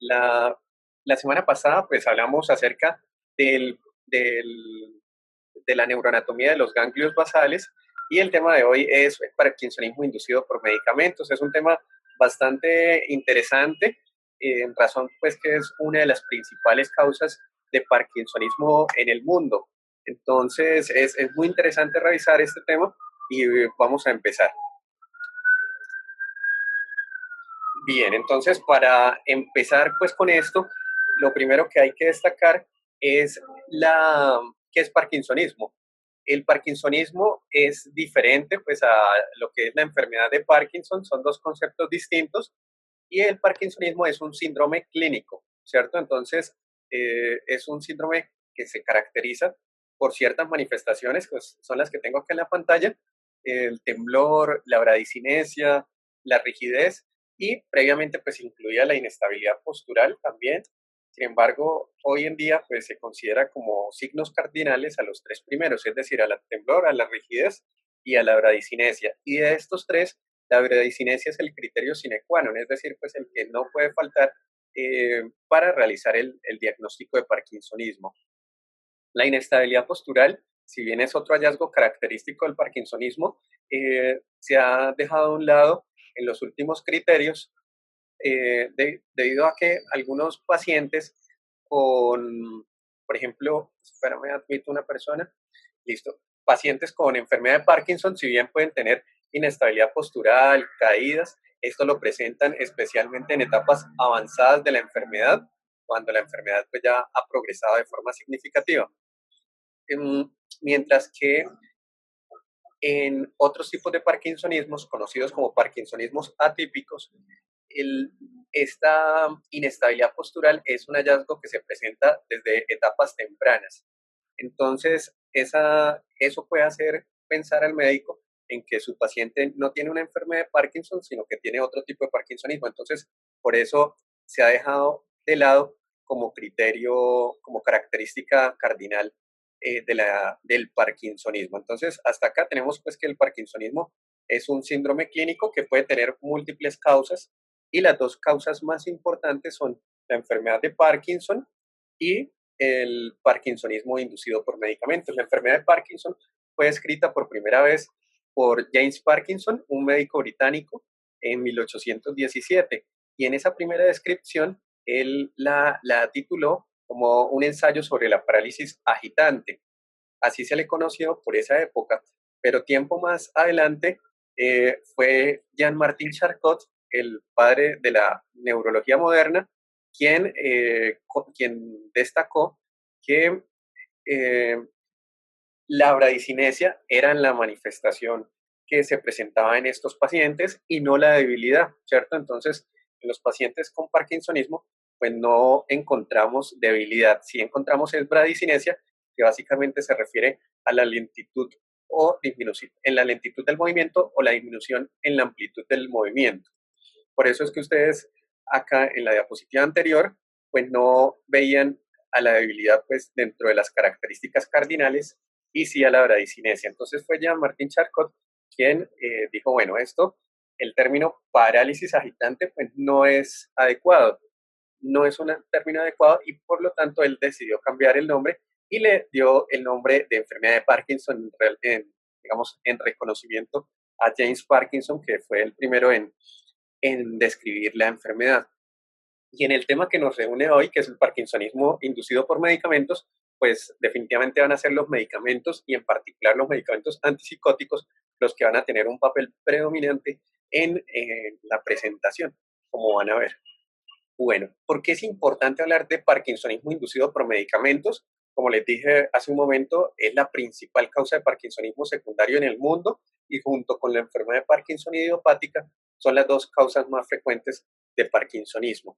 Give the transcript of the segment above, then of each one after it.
La, la semana pasada pues hablamos acerca del, del- de la neuroanatomía de los ganglios basales y el tema de hoy es parkinsonismo inducido por medicamentos. Es un tema bastante interesante, en razón pues que es una de las principales causas de parkinsonismo en el mundo. Entonces es muy interesante revisar este tema y vamos a empezar. Bien, entonces para empezar pues con esto, lo primero que hay que destacar es qué es parkinsonismo. El parkinsonismo es diferente pues a lo que es la enfermedad de Parkinson, son dos conceptos distintos y el parkinsonismo es un síndrome clínico, ¿cierto? Entonces es un síndrome que se caracteriza por ciertas manifestaciones, pues son las que tengo acá en la pantalla, el temblor, la bradicinesia, la rigidez y previamente pues incluía la inestabilidad postural también. Sin embargo, hoy en día pues se considera como signos cardinales a los tres primeros, es decir, a la temblor, a la rigidez y a la bradicinesia. Y de estos tres, la bradicinesia es el criterio sine qua non, es decir, pues el que no puede faltar para realizar el diagnóstico de parkinsonismo. La inestabilidad postural, si bien es otro hallazgo característico del parkinsonismo, se ha dejado a un lado en los últimos criterios debido a que algunos pacientes con, por ejemplo, espérame, admito una persona, listo, pacientes con enfermedad de Parkinson, si bien pueden tener inestabilidad postural, caídas, esto lo presentan especialmente en etapas avanzadas de la enfermedad, cuando la enfermedad pues, ya ha progresado de forma significativa. Mientras que en otros tipos de parkinsonismos, conocidos como parkinsonismos atípicos, el, esta inestabilidad postural es un hallazgo que se presenta desde etapas tempranas. Entonces, eso puede hacer pensar al médico en que su paciente no tiene una enfermedad de Parkinson, sino que tiene otro tipo de parkinsonismo. Entonces, por eso se ha dejado de lado como criterio, como característica cardinal del parkinsonismo. Entonces, hasta acá tenemos pues que el parkinsonismo es un síndrome clínico que puede tener múltiples causas y las dos causas más importantes son la enfermedad de Parkinson y el parkinsonismo inducido por medicamentos. La enfermedad de Parkinson fue descrita por primera vez por James Parkinson, un médico británico, en 1817. Y en esa primera descripción, él la tituló como un ensayo sobre la parálisis agitante. Así se le conoció por esa época. Pero tiempo más adelante fue Jean-Martin Charcot, el padre de la neurología moderna, quien destacó que eh, la bradicinesia era la manifestación que se presentaba en estos pacientes y no la debilidad, ¿cierto? Entonces, en los pacientes con parkinsonismo, pues no encontramos debilidad, sí encontramos es bradicinesia, que básicamente se refiere a la lentitud o disminución, en la lentitud del movimiento o la disminución en la amplitud del movimiento. Por eso es que ustedes acá en la diapositiva anterior, pues no veían a la debilidad pues dentro de las características cardinales y sí a la bradicinesia. Entonces fue ya Martín Charcot quien dijo, bueno, el término parálisis agitante pues no es adecuado, no es un término adecuado y por lo tanto él decidió cambiar el nombre y le dio el nombre de enfermedad de Parkinson, digamos, en reconocimiento a James Parkinson, que fue el primero en describir la enfermedad. Y en el tema que nos reúne hoy, que es el parkinsonismo inducido por medicamentos, pues definitivamente van a ser los medicamentos y en particular los medicamentos antipsicóticos los que van a tener un papel predominante en la presentación, como van a ver. Bueno, ¿por qué es importante hablar de parkinsonismo inducido por medicamentos? Como les dije hace un momento, es la principal causa de parkinsonismo secundario en el mundo y junto con la enfermedad de Parkinson idiopática son las dos causas más frecuentes de parkinsonismo.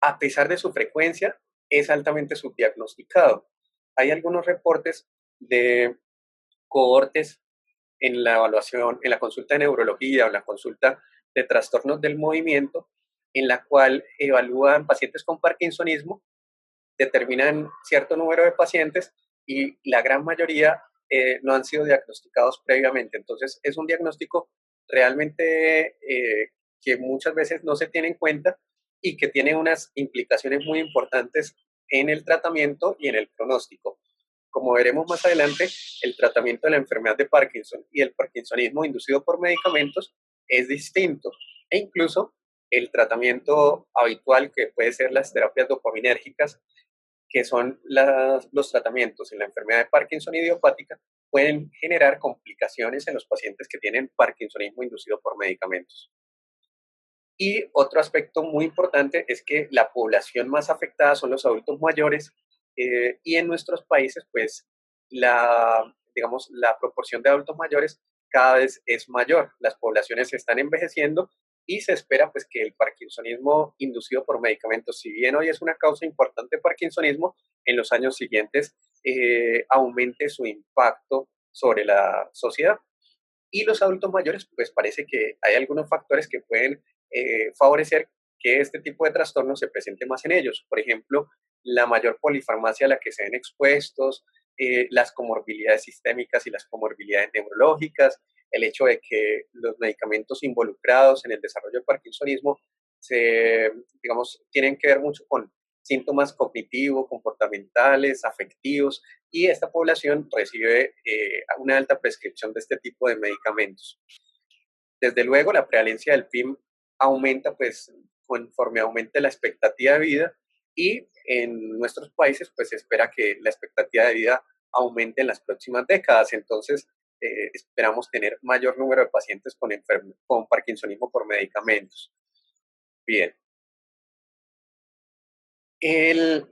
A pesar de su frecuencia, es altamente subdiagnosticado. Hay algunos reportes de cohortes en la evaluación, en la consulta de neurología o la consulta de trastornos del movimiento, en la cual evalúan pacientes con parkinsonismo, determinan cierto número de pacientes y la gran mayoría no han sido diagnosticados previamente. Entonces, es un diagnóstico realmente que muchas veces no se tiene en cuenta y que tiene unas implicaciones muy importantes en el tratamiento y en el pronóstico. Como veremos más adelante, el tratamiento de la enfermedad de Parkinson y el parkinsonismo inducido por medicamentos es distinto, e incluso el tratamiento habitual, que puede ser las terapias dopaminérgicas, que son los tratamientos en la enfermedad de Parkinson idiopática, pueden generar complicaciones en los pacientes que tienen parkinsonismo inducido por medicamentos. Y otro aspecto muy importante es que la población más afectada son los adultos mayores, y en nuestros países, pues, digamos, la proporción de adultos mayores cada vez es mayor. Las poblaciones se están envejeciendo y se espera, pues, que el parkinsonismo inducido por medicamentos, si bien hoy es una causa importante de parkinsonismo, en los años siguientes aumente su impacto sobre la sociedad. Y los adultos mayores, pues parece que hay algunos factores que pueden favorecer que este tipo de trastornos se presente más en ellos. Por ejemplo, la mayor polifarmacia a la que se ven expuestos, las comorbilidades sistémicas y las comorbilidades neurológicas, el hecho de que los medicamentos involucrados en el desarrollo del parkinsonismo digamos, tienen que ver mucho con síntomas cognitivos, comportamentales, afectivos, y esta población recibe una alta prescripción de este tipo de medicamentos. Desde luego, la prevalencia del PIM aumenta, pues, conforme aumente la expectativa de vida, y en nuestros países, pues, se espera que la expectativa de vida aumente en las próximas décadas. Entonces, esperamos tener mayor número de pacientes con parkinsonismo por medicamentos. Bien. El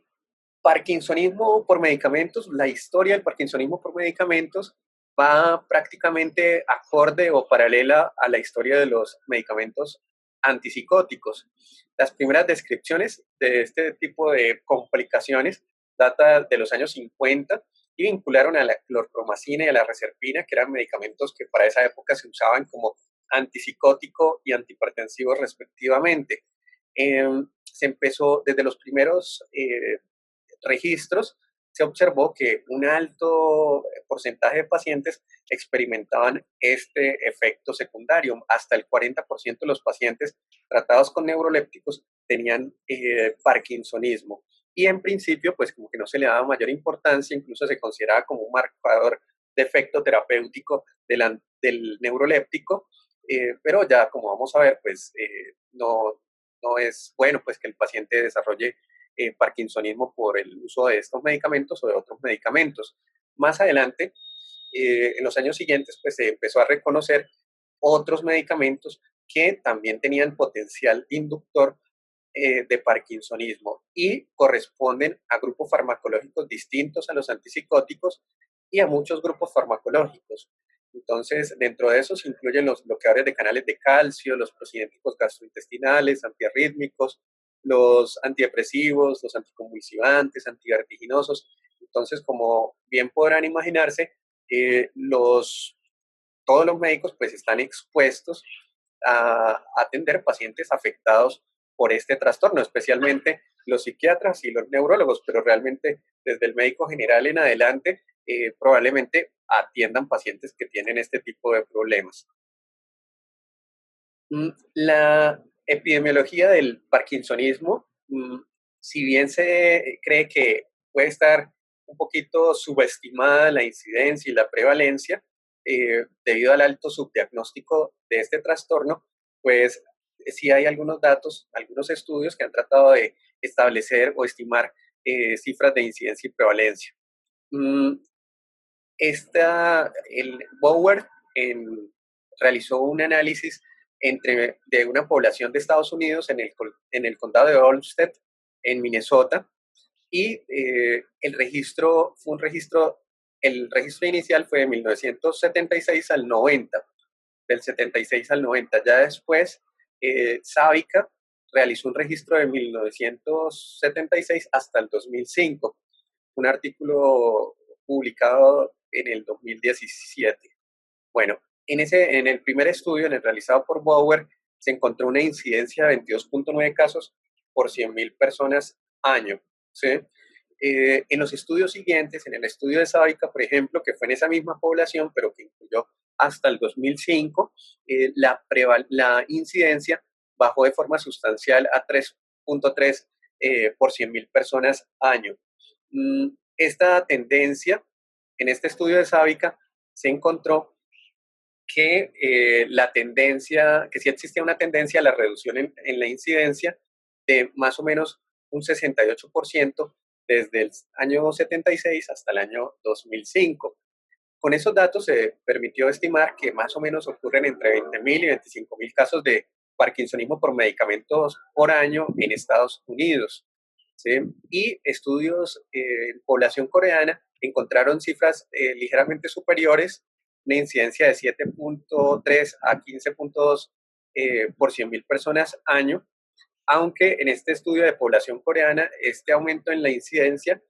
parkinsonismo por medicamentos, la historia del parkinsonismo por medicamentos va prácticamente acorde o paralela a la historia de los medicamentos antipsicóticos. Las primeras descripciones de este tipo de complicaciones datan de los años 50 y vincularon a la clorpromacina y a la reserpina, que eran medicamentos que para esa época se usaban como antipsicótico y antihipertensivo respectivamente. Se empezó desde los primeros registros, se observó que un alto porcentaje de pacientes experimentaban este efecto secundario. Hasta el 40% de los pacientes tratados con neurolépticos tenían parkinsonismo. Y en principio, pues como que no se le daba mayor importancia, incluso se consideraba como un marcador de efecto terapéutico del neuroléptico, pero ya como vamos a ver, pues no es bueno pues que el paciente desarrolle parkinsonismo por el uso de estos medicamentos o de otros medicamentos. Más adelante, en los años siguientes, pues se empezó a reconocer otros medicamentos que también tenían potencial inductor de parkinsonismo y corresponden a grupos farmacológicos distintos a los antipsicóticos y a muchos grupos farmacológicos. Entonces, dentro de esos incluyen los bloqueadores de canales de calcio, los procinéticos gastrointestinales, antiarrítmicos, los antidepresivos, los anticonvulsivantes, antivertiginosos. Entonces, como bien podrán imaginarse, todos los médicos pues están expuestos a atender pacientes afectados por este trastorno, especialmente los psiquiatras y los neurólogos, pero realmente desde el médico general en adelante probablemente atiendan pacientes que tienen este tipo de problemas. La epidemiología del parkinsonismo, si bien se cree que puede estar un poquito subestimada la incidencia y la prevalencia, debido al alto subdiagnóstico de este trastorno, pues sí hay algunos datos, algunos estudios que han tratado de establecer o estimar cifras de incidencia y prevalencia. Mm, el Bower realizó un análisis de una población de Estados Unidos en el condado de Olmsted, en Minnesota, y el registro inicial fue de 1976 al 90, del 76 al 90. Ya después, Sávica realizó un registro de 1976 hasta el 2005, un artículo publicado en el 2017. Bueno, en el primer estudio, en el realizado por Bower, se encontró una incidencia de 22.9 casos por 100.000 personas año. ¿Sí? En los estudios siguientes, en el estudio de Sávica, por ejemplo, que fue en esa misma población, pero que incluyó hasta el 2005, la incidencia bajó de forma sustancial a 0.3 por 100.000 personas año. Esta tendencia, en este estudio de Sábica, se encontró que que sí existía una tendencia a la reducción en la incidencia de más o menos un 68% desde el año 76 hasta el año 2005. Con esos datos se permitió estimar que más o menos ocurren entre 20.000 y 25.000 casos de parkinsonismo por medicamentos por año en Estados Unidos. ¿Sí? Y estudios en población coreana encontraron cifras ligeramente superiores, una incidencia de 7.3 a 15.2 por 100.000 personas año, aunque en este estudio de población coreana este aumento en la incidencia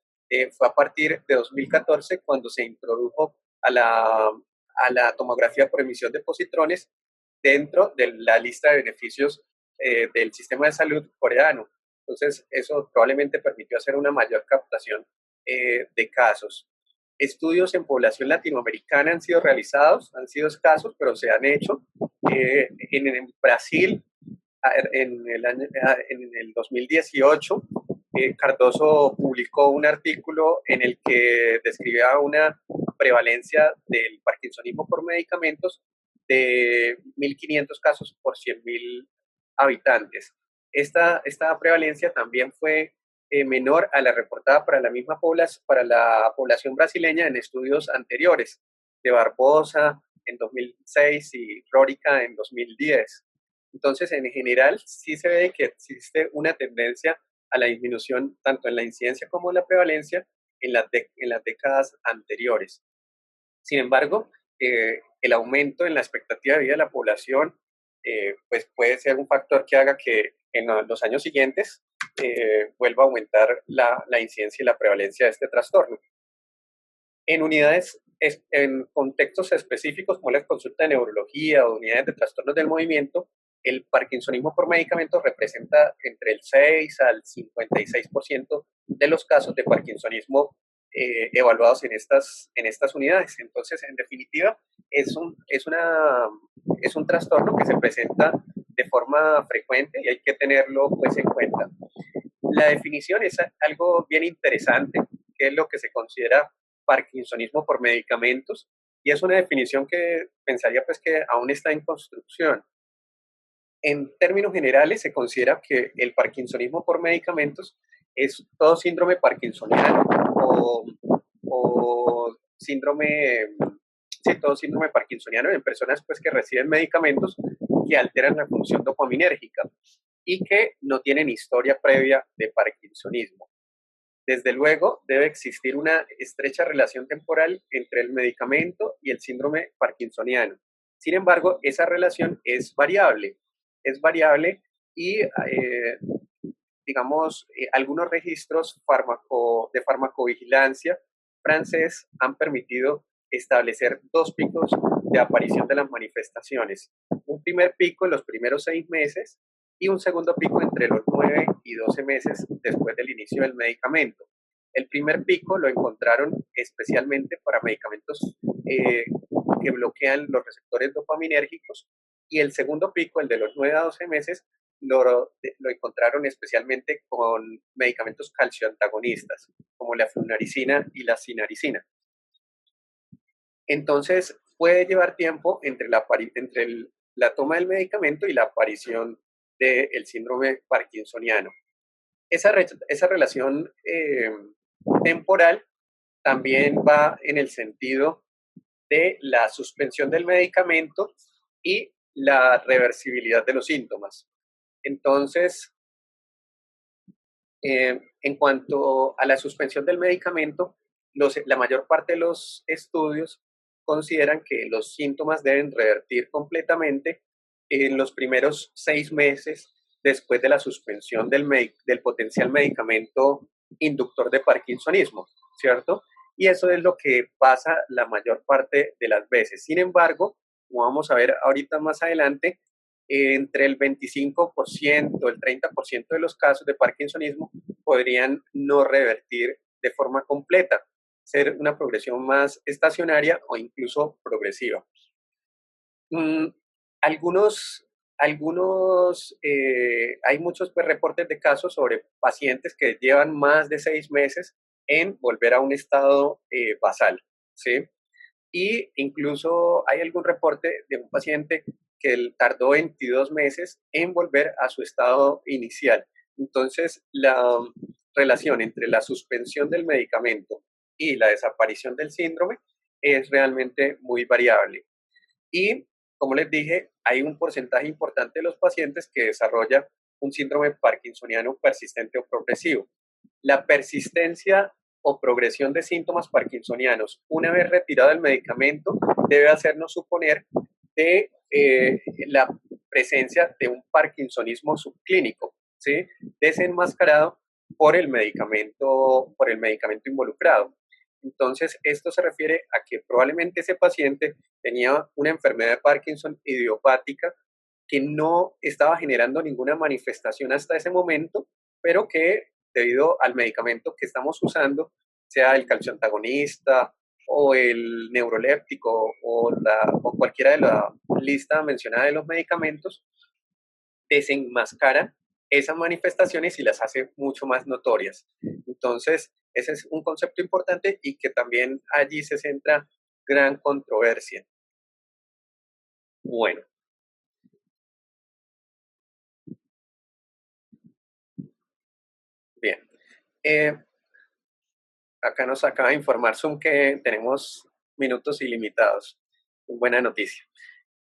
fue a partir de 2014 cuando se introdujo a la tomografía por emisión de positrones dentro de la lista de beneficios del sistema de salud coreano. Entonces, eso probablemente permitió hacer una mayor captación de casos. Estudios en población latinoamericana han sido realizados, han sido escasos, pero se han hecho. En Brasil, en el 2018, Cardoso publicó un artículo en el que describía una prevalencia del parkinsonismo por medicamentos de 1.500 casos por 100.000 habitantes. Esta prevalencia también fue menor a la reportada para para la población brasileña en estudios anteriores, de Barbosa en 2006 y Rórica en 2010. Entonces, en general, sí se ve que existe una tendencia a la disminución tanto en la incidencia como en la prevalencia en las décadas anteriores. Sin embargo, el aumento en la expectativa de vida de la población pues puede ser un factor que haga que en los años siguientes vuelva a aumentar la incidencia y la prevalencia de este trastorno. En en contextos específicos como la consulta de neurología o unidades de trastornos del movimiento, el parkinsonismo por medicamentos representa entre el 6 al 56% de los casos de parkinsonismo evaluados en estas unidades. Entonces, en definitiva, es un trastorno que se presenta de forma frecuente y hay que tenerlo pues en cuenta. La definición es algo bien interesante, que es lo que se considera parkinsonismo por medicamentos, y es una definición que pensaría pues que aún está en construcción. En términos generales, se considera que el parkinsonismo por medicamentos es todo síndrome parkinsoniano o síndrome, sí, todo síndrome parkinsoniano en personas pues, que reciben medicamentos que alteran la función dopaminérgica y que no tienen historia previa de parkinsonismo. Desde luego, debe existir una estrecha relación temporal entre el medicamento y el síndrome parkinsoniano. Sin embargo, esa relación es variable y, digamos, algunos registros de farmacovigilancia francés han permitido establecer dos picos de aparición de las manifestaciones. Un primer pico en los primeros 6 meses y un segundo pico entre los 9 y 12 meses después del inicio del medicamento. El primer pico lo encontraron especialmente para medicamentos que bloquean los receptores dopaminérgicos y el segundo pico, el de los 9 a 12 meses, lo encontraron especialmente con medicamentos calcioantagonistas, como la flunarizina y la sinaricina. Entonces, puede llevar tiempo entre la toma del medicamento y la aparición del síndrome parkinsoniano. Esa relación temporal también va en el sentido de la suspensión del medicamento y la reversibilidad de los síntomas. Entonces, en cuanto a la suspensión del medicamento, la mayor parte de los estudios consideran que los síntomas deben revertir completamente en los primeros 6 meses después de la suspensión del potencial medicamento inductor de parkinsonismo, ¿cierto? Y eso es lo que pasa la mayor parte de las veces. Sin embargo, como vamos a ver ahorita más adelante, entre el 25%, el 30% de los casos de parkinsonismo podrían no revertir de forma completa, ser una progresión más estacionaria o incluso progresiva. Algunos Hay muchos pues, reportes de casos sobre pacientes que llevan más de 6 meses en volver a un estado basal, ¿sí? Y incluso hay algún reporte de un paciente que él tardó 22 meses en volver a su estado inicial. Entonces, la relación entre la suspensión del medicamento y la desaparición del síndrome es realmente muy variable. Y, como les dije, hay un porcentaje importante de los pacientes que desarrolla un síndrome parkinsoniano persistente o progresivo. La persistencia o progresión de síntomas parkinsonianos una vez retirado el medicamento debe hacernos suponer de la presencia de un parkinsonismo subclínico, ¿sí? Desenmascarado por el medicamento involucrado. Entonces, esto se refiere a que probablemente ese paciente tenía una enfermedad de Parkinson idiopática que no estaba generando ninguna manifestación hasta ese momento, pero que debido al medicamento que estamos usando, sea el calcio antagonista o el neuroléptico o cualquiera de la lista mencionada de los medicamentos, desenmascara esas manifestaciones y las hace mucho más notorias. Entonces, ese es un concepto importante y que también allí se centra gran controversia. Bueno, bien. Eh, Acá nos acaba de informar Zoom que tenemos minutos ilimitados. Buena noticia.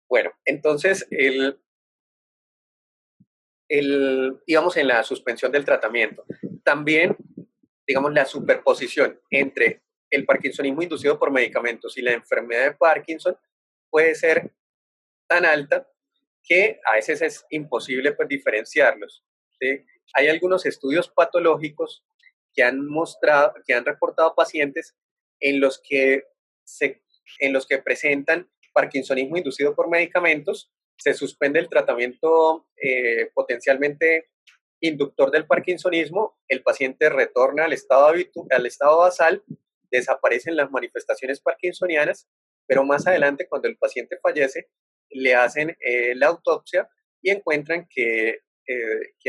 Bueno, entonces, digamos, en la suspensión del tratamiento. También, digamos, la superposición entre el parkinsonismo inducido por medicamentos y la enfermedad de Parkinson puede ser tan alta que a veces es imposible pues, diferenciarlos. ¿Sí? Hay algunos estudios patológicos que han reportado pacientes en los que, se, en los que presentan parkinsonismo inducido por medicamentos, se suspende el tratamiento potencialmente inductor del parkinsonismo, el paciente retorna al estado basal, desaparecen las manifestaciones parkinsonianas, pero más adelante, cuando el paciente fallece, le hacen la autopsia y encuentran que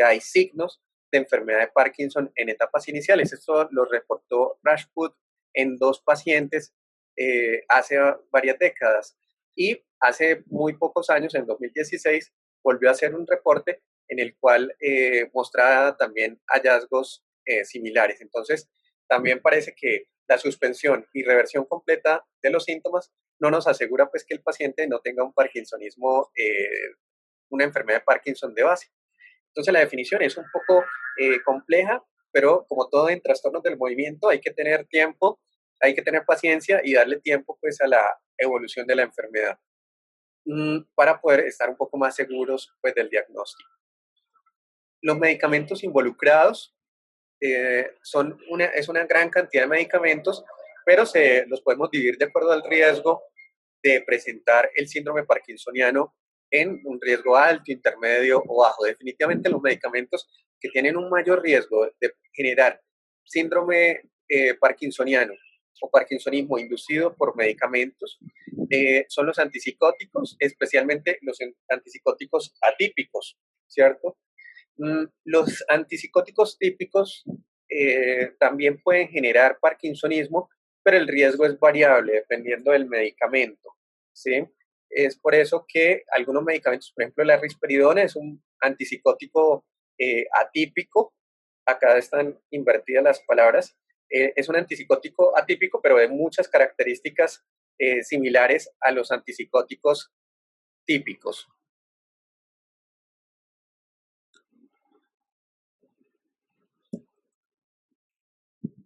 hay signos de enfermedad de Parkinson en etapas iniciales. Esto lo reportó Rajput en 2 pacientes hace varias décadas. Y hace muy pocos años, en 2016, volvió a hacer un reporte en el cual mostraba también hallazgos similares. Entonces, también parece que la suspensión y reversión completa de los síntomas no nos asegura pues que el paciente no tenga un parkinsonismo, una enfermedad de Parkinson de base. Entonces la definición es un poco compleja, pero como todo en trastornos del movimiento hay que tener tiempo, hay que tener paciencia y darle tiempo pues a la evolución de la enfermedad para poder estar un poco más seguros pues del diagnóstico. Los medicamentos involucrados es una gran cantidad de medicamentos, pero los podemos dividir de acuerdo al riesgo de presentar el síndrome parkinsoniano en un riesgo alto, intermedio o bajo. Definitivamente los medicamentos que tienen un mayor riesgo de generar síndrome parkinsoniano o parkinsonismo inducido por medicamentos son los antipsicóticos, especialmente los antipsicóticos atípicos, ¿cierto? Los antipsicóticos típicos también pueden generar parkinsonismo, pero el riesgo es variable dependiendo del medicamento, ¿sí? Es por eso que algunos medicamentos, por ejemplo, la risperidona es un antipsicótico atípico, acá están invertidas las palabras, es un antipsicótico atípico, pero de muchas características similares a los antipsicóticos típicos.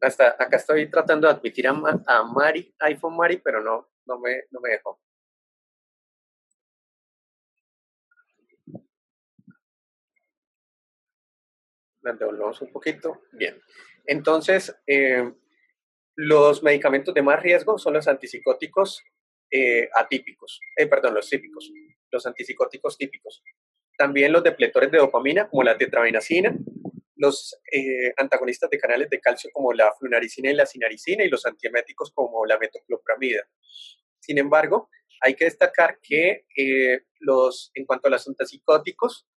Hasta acá estoy tratando de admitir a Mari, iPhone Mari, pero no me dejó. La devolvemos un poquito. Bien. Entonces, los medicamentos de más riesgo son los antipsicóticos atípicos, perdón, los típicos, los antipsicóticos típicos. También los depletores de dopamina, como la tetrabenazina, los antagonistas de canales de calcio como la flunaricina y la sinaricina y los antieméticos como la metoclopramida. Sin embargo, Hay que destacar que en cuanto a los antipsicóticos,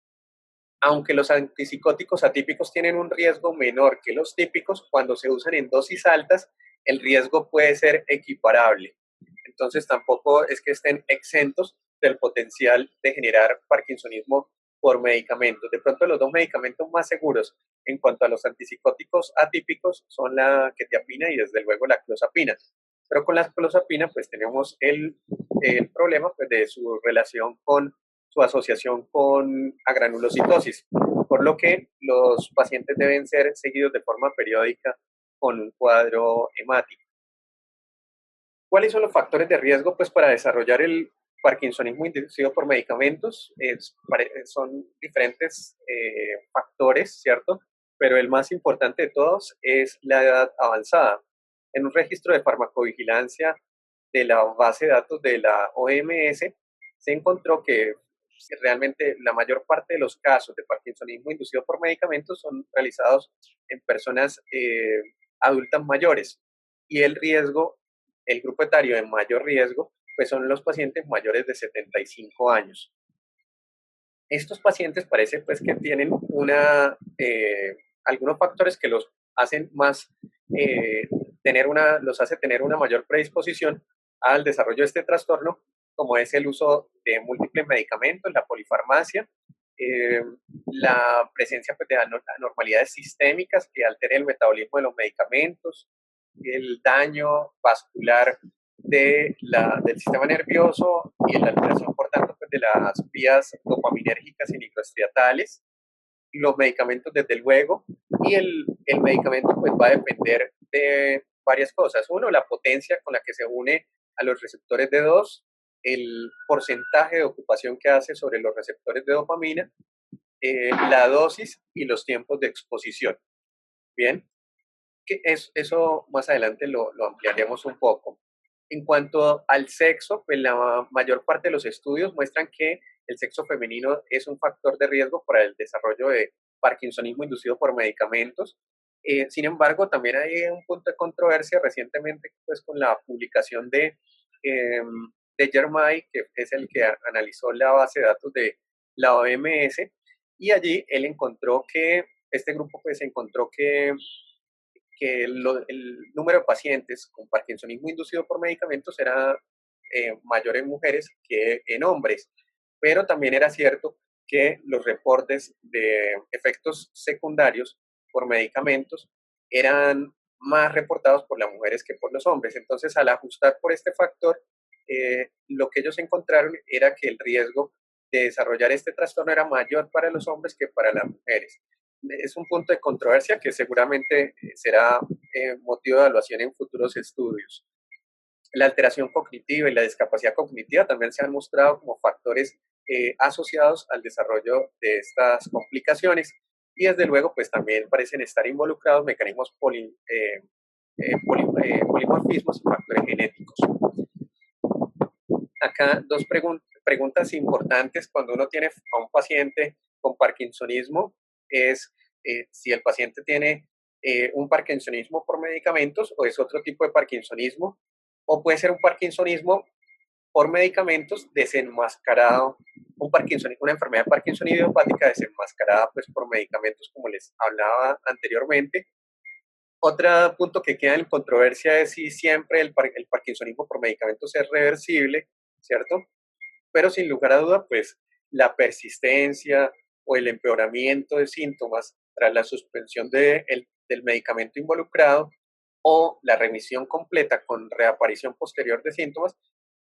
aunque los antipsicóticos atípicos tienen un riesgo menor que los típicos, cuando se usan en dosis altas, el riesgo puede ser equiparable. Entonces tampoco es que estén exentos del potencial de generar parkinsonismo por medicamentos. De pronto los dos medicamentos más seguros en cuanto a los antipsicóticos atípicos son la quetiapina y desde luego la clozapina. Pero con la clozapina pues tenemos el problema pues, de su relación con su asociación con agranulocitosis, por lo que los pacientes deben ser seguidos de forma periódica con un cuadro hemático. ¿Cuáles son los factores de riesgo pues, para desarrollar el parkinsonismo inducido por medicamentos? Son diferentes factores, ¿cierto? Pero el más importante de todos es la edad avanzada. En un registro de farmacovigilancia de la base de datos de la OMS, se encontró que realmente la mayor parte de los casos de parkinsonismo inducido por medicamentos son realizados en personas adultas mayores y el grupo etario de mayor riesgo, pues son los pacientes mayores de 75 años. Estos pacientes parece pues que tienen algunos factores que los hacen los hace tener una mayor predisposición al desarrollo de este trastorno, como es el uso de múltiples medicamentos, la polifarmacia, la presencia pues, de anormalidades sistémicas que alteren el metabolismo de los medicamentos, el daño vascular del sistema nervioso y la alteración, por tanto, pues, de las vías dopaminérgicas y nitroestriatales, los medicamentos, desde luego, y el medicamento pues, va a depender de varias cosas. Uno, la potencia con la que se une a los receptores D2, el porcentaje de ocupación que hace sobre los receptores de dopamina, la dosis y los tiempos de exposición. Bien, eso más adelante lo ampliaremos un poco. En cuanto al sexo, pues la mayor parte de los estudios muestran que el sexo femenino es un factor de riesgo para el desarrollo de parkinsonismo inducido por medicamentos. Sin embargo, también hay un punto de controversia recientemente pues, con la publicación de Germay, que es el que analizó la base de datos de la OMS, y allí él encontró que, este grupo pues encontró que el número de pacientes con parkinsonismo inducido por medicamentos era mayor en mujeres que en hombres, pero también era cierto que los reportes de efectos secundarios por medicamentos eran más reportados por las mujeres que por los hombres. Entonces, al ajustar por este factor, lo que ellos encontraron era que el riesgo de desarrollar este trastorno era mayor para los hombres que para las mujeres. Es un punto de controversia que seguramente será motivo de evaluación en futuros estudios. La alteración cognitiva y la discapacidad cognitiva también se han mostrado como factores asociados al desarrollo de estas complicaciones y desde luego pues también parecen estar involucrados mecanismos polimorfismos y factores genéticos. Acá dos preguntas importantes cuando uno tiene a un paciente con parkinsonismo es si el paciente tiene un parkinsonismo por medicamentos o es otro tipo de parkinsonismo, o puede ser un parkinsonismo por medicamentos desenmascarado, una enfermedad de Parkinson idiopática desenmascarada pues, por medicamentos como les hablaba anteriormente. Otro punto que queda en controversia es si siempre el parkinsonismo por medicamentos es reversible, ¿cierto? Pero sin lugar a duda, pues la persistencia o el empeoramiento de síntomas tras la suspensión del medicamento involucrado o la remisión completa con reaparición posterior de síntomas,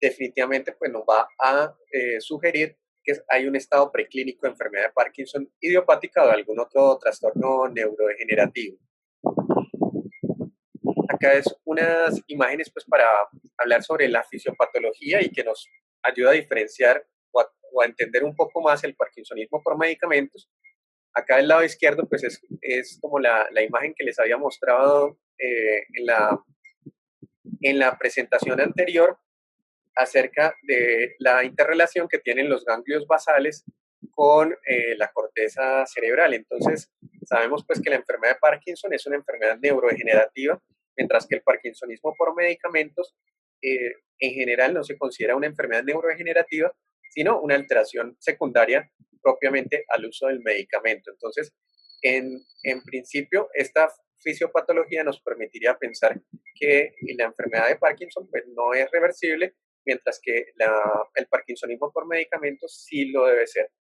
definitivamente pues, nos va a sugerir que hay un estado preclínico de enfermedad de Parkinson idiopática o de algún otro trastorno neurodegenerativo. Acá es unas imágenes pues, para hablar sobre la fisiopatología y que nos ayuda a diferenciar o a entender un poco más el parkinsonismo por medicamentos. Acá del lado izquierdo pues es como la imagen que les había mostrado en la presentación anterior acerca de la interrelación que tienen los ganglios basales con la corteza cerebral. Entonces, sabemos pues que la enfermedad de Parkinson es una enfermedad neurodegenerativa, mientras que el parkinsonismo por medicamentos en general no se considera una enfermedad neurodegenerativa, sino una alteración secundaria propiamente al uso del medicamento. Entonces, en principio, esta fisiopatología nos permitiría pensar que la enfermedad de Parkinson pues, no es reversible, mientras que el parkinsonismo por medicamentos sí lo debe ser,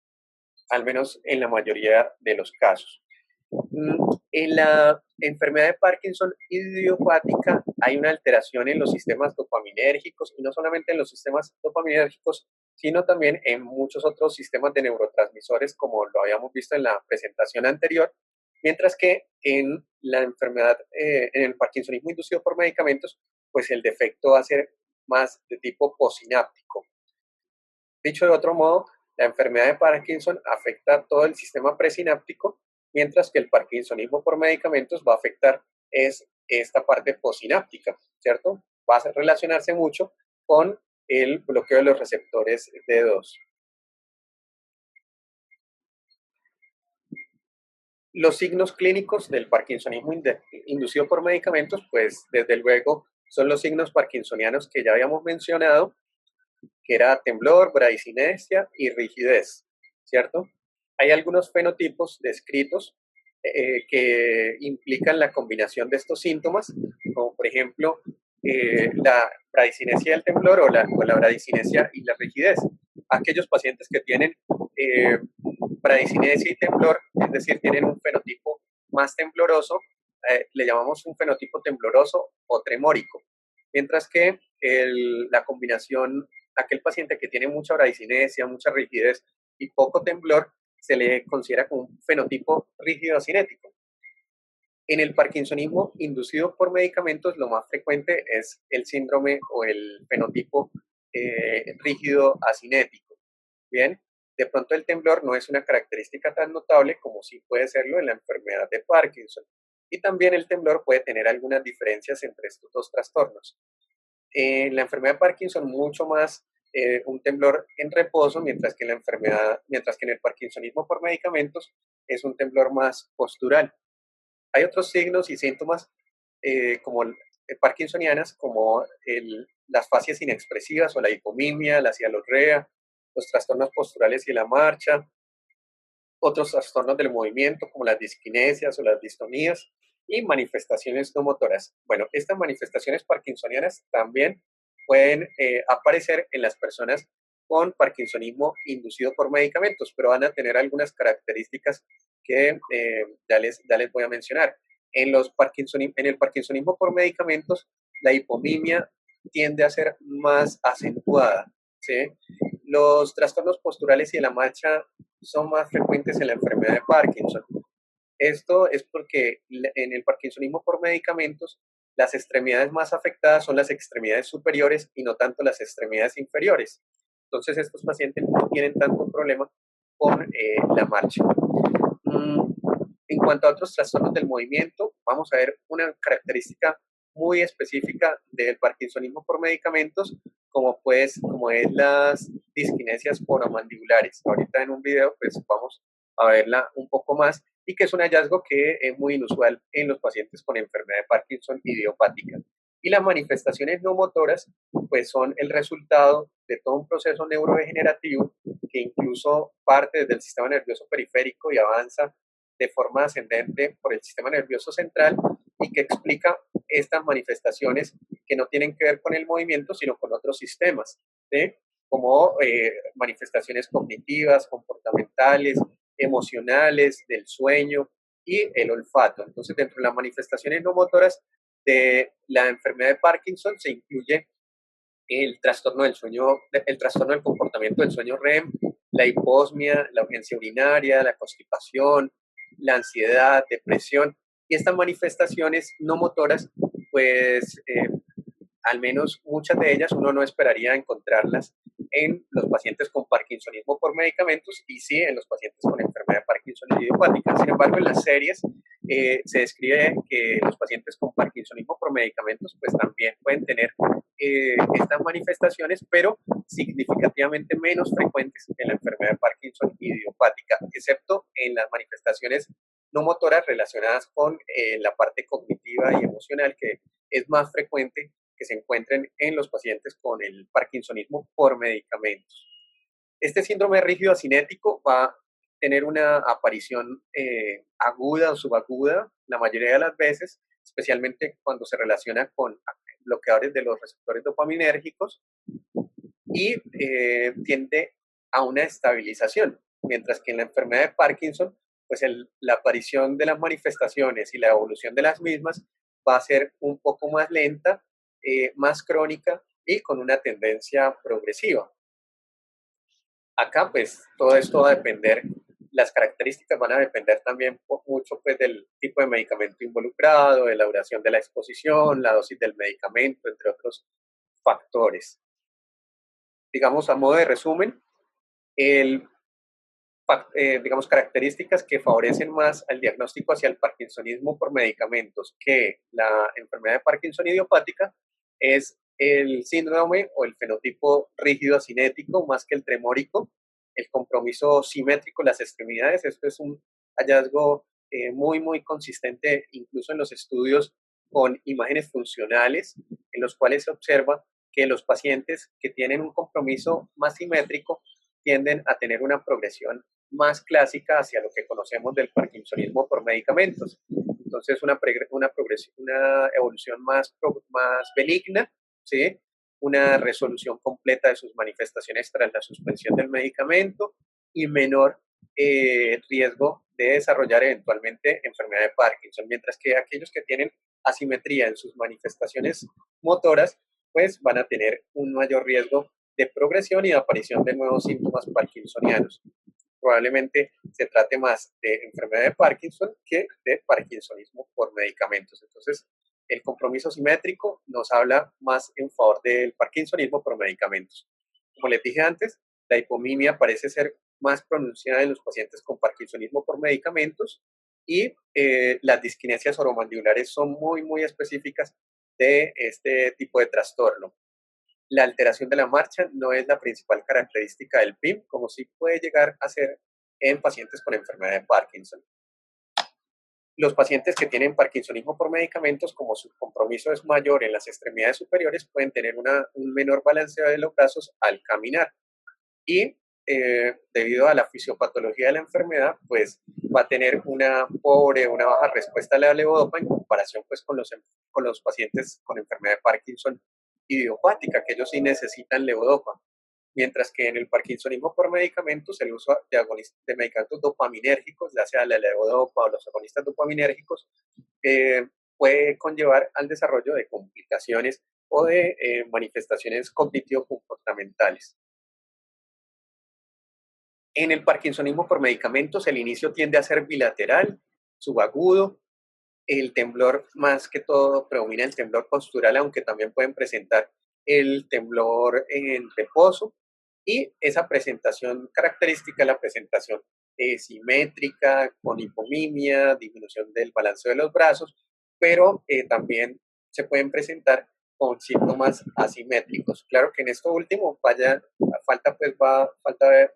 al menos en la mayoría de los casos. En la enfermedad de Parkinson idiopática hay una alteración en los sistemas dopaminérgicos, y no solamente en los sistemas dopaminérgicos, sino también en muchos otros sistemas de neurotransmisores, como lo habíamos visto en la presentación anterior, mientras que en la enfermedad, en el parkinsonismo inducido por medicamentos, pues el defecto va a ser más de tipo posináptico. Dicho de otro modo, la enfermedad de Parkinson afecta todo el sistema presináptico, mientras que el parkinsonismo por medicamentos va a afectar esta parte posináptica, ¿cierto? Va a relacionarse mucho con el bloqueo de los receptores D2. Los signos clínicos del parkinsonismo inducido por medicamentos, pues desde luego son los signos parkinsonianos que ya habíamos mencionado, que era temblor, bradicinesia y rigidez, ¿cierto? Hay algunos fenotipos descritos que implican la combinación de estos síntomas, como por ejemplo la bradicinesia y el temblor o la bradicinesia y la rigidez. Aquellos pacientes que tienen bradicinesia y temblor, es decir, tienen un fenotipo más tembloroso, le llamamos un fenotipo tembloroso o tremórico, mientras que la combinación, aquel paciente que tiene mucha bradicinesia, mucha rigidez y poco temblor, se le considera como un fenotipo rígido cinético. En el parkinsonismo inducido por medicamentos, lo más frecuente es el síndrome o el fenotipo rígido acinético. Bien, de pronto el temblor no es una característica tan notable como sí puede serlo en la enfermedad de Parkinson. Y también el temblor puede tener algunas diferencias entre estos dos trastornos. En la enfermedad de Parkinson, mucho más un temblor en reposo, mientras que en el parkinsonismo por medicamentos es un temblor más postural. Hay otros signos y síntomas como parkinsonianas, como las fasias inexpresivas o la hipomimia, la cialorrea, los trastornos posturales y la marcha, otros trastornos del movimiento como las disquinesias o las distonías y manifestaciones no motoras. Bueno, estas manifestaciones parkinsonianas también pueden aparecer en las personas con parkinsonismo inducido por medicamentos, pero van a tener algunas características que ya les voy a mencionar. En el parkinsonismo por medicamentos, la hipomimia tiende a ser más acentuada, ¿sí? Los trastornos posturales y de la marcha son más frecuentes en la enfermedad de Parkinson. Esto es porque en el parkinsonismo por medicamentos, las extremidades más afectadas son las extremidades superiores y no tanto las extremidades inferiores. Entonces, estos pacientes no tienen tanto problema con la marcha. En cuanto a otros trastornos del movimiento, vamos a ver una característica muy específica del parkinsonismo por medicamentos, como es las disquinesias oromandibulares. Ahorita en un video pues vamos a verla un poco más, y que es un hallazgo que es muy inusual en los pacientes con enfermedad de Parkinson idiopática. Y las manifestaciones no motoras pues son el resultado de todo un proceso neurodegenerativo que incluso parte desde el sistema nervioso periférico y avanza de forma ascendente por el sistema nervioso central, y que explica estas manifestaciones que no tienen que ver con el movimiento, sino con otros sistemas, ¿sí? Como manifestaciones cognitivas, comportamentales, emocionales, del sueño y el olfato. Entonces, dentro de las manifestaciones no motoras de la enfermedad de Parkinson se incluye el trastorno del sueño, el trastorno del comportamiento del sueño REM, la hiposmia, la urgencia urinaria, la constipación, la ansiedad, depresión. Y estas manifestaciones no motoras, pues al menos muchas de ellas uno no esperaría encontrarlas en los pacientes con parkinsonismo por medicamentos, y sí en los pacientes con enfermedad de Parkinson idiopática. Sin embargo, en las series se describe que los pacientes con parkinsonismo por medicamentos pues también pueden tener estas manifestaciones, pero significativamente menos frecuentes en la enfermedad de Parkinson idiopática, excepto en las manifestaciones no motoras relacionadas con la parte cognitiva y emocional, que es más frecuente que se encuentren en los pacientes con el parkinsonismo por medicamentos. Este síndrome rígido asinético va a tener una aparición aguda o subaguda la mayoría de las veces, especialmente cuando se relaciona con bloqueadores de los receptores dopaminérgicos y tiende a una estabilización, mientras que en la enfermedad de Parkinson, pues la aparición de las manifestaciones y la evolución de las mismas va a ser un poco más lenta, más crónica y con una tendencia progresiva. Acá, pues, todo esto va a depender, las características van a depender también mucho, pues, del tipo de medicamento involucrado, de la duración de la exposición, la dosis del medicamento, entre otros factores. Digamos, a modo de resumen, el, digamos, características que favorecen más al diagnóstico hacia el parkinsonismo por medicamentos que la enfermedad de Parkinson idiopática es el síndrome o el fenotipo rígido asinético más que el tremórico, el compromiso simétrico en las extremidades. Esto es un hallazgo muy consistente incluso en los estudios con imágenes funcionales, en los cuales se observa que los pacientes que tienen un compromiso más simétrico tienden a tener una progresión más clásica hacia lo que conocemos del parkinsonismo por medicamentos. Entonces, una progresión, una evolución más benigna, ¿sí? Una resolución completa de sus manifestaciones tras la suspensión del medicamento y menor riesgo de desarrollar eventualmente enfermedad de Parkinson, mientras que aquellos que tienen asimetría en sus manifestaciones motoras, pues van a tener un mayor riesgo de progresión y de aparición de nuevos síntomas parkinsonianos. Probablemente se trate más de enfermedad de Parkinson que de parkinsonismo por medicamentos. Entonces, el compromiso simétrico nos habla más en favor del parkinsonismo por medicamentos. Como les dije antes, la hipomimia parece ser más pronunciada en los pacientes con parkinsonismo por medicamentos y las disquinesias oromandibulares son muy específicas de este tipo de trastorno. La alteración de la marcha no es la principal característica del PIM, como sí puede llegar a ser en pacientes con enfermedad de Parkinson. Los pacientes que tienen parkinsonismo por medicamentos, como su compromiso es mayor en las extremidades superiores, pueden tener un menor balanceo de los brazos al caminar. Y debido a la fisiopatología de la enfermedad, pues va a tener una baja respuesta a la levodopa en comparación pues con los pacientes con enfermedad de Parkinson idiopática, que ellos sí necesitan levodopa. Mientras que en el parkinsonismo por medicamentos, el uso de medicamentos dopaminérgicos, ya sea la levodopa o los agonistas dopaminérgicos, puede conllevar al desarrollo de complicaciones o de manifestaciones cognitivo-comportamentales. En el parkinsonismo por medicamentos, el inicio tiende a ser bilateral, subagudo. El temblor, más que todo, predomina el temblor postural, aunque también pueden presentar el temblor en reposo. Y esa presentación característica, la presentación simétrica, con hipomimia, disminución del balanceo de los brazos, pero también se pueden presentar con síntomas asimétricos. Claro que en esto último falta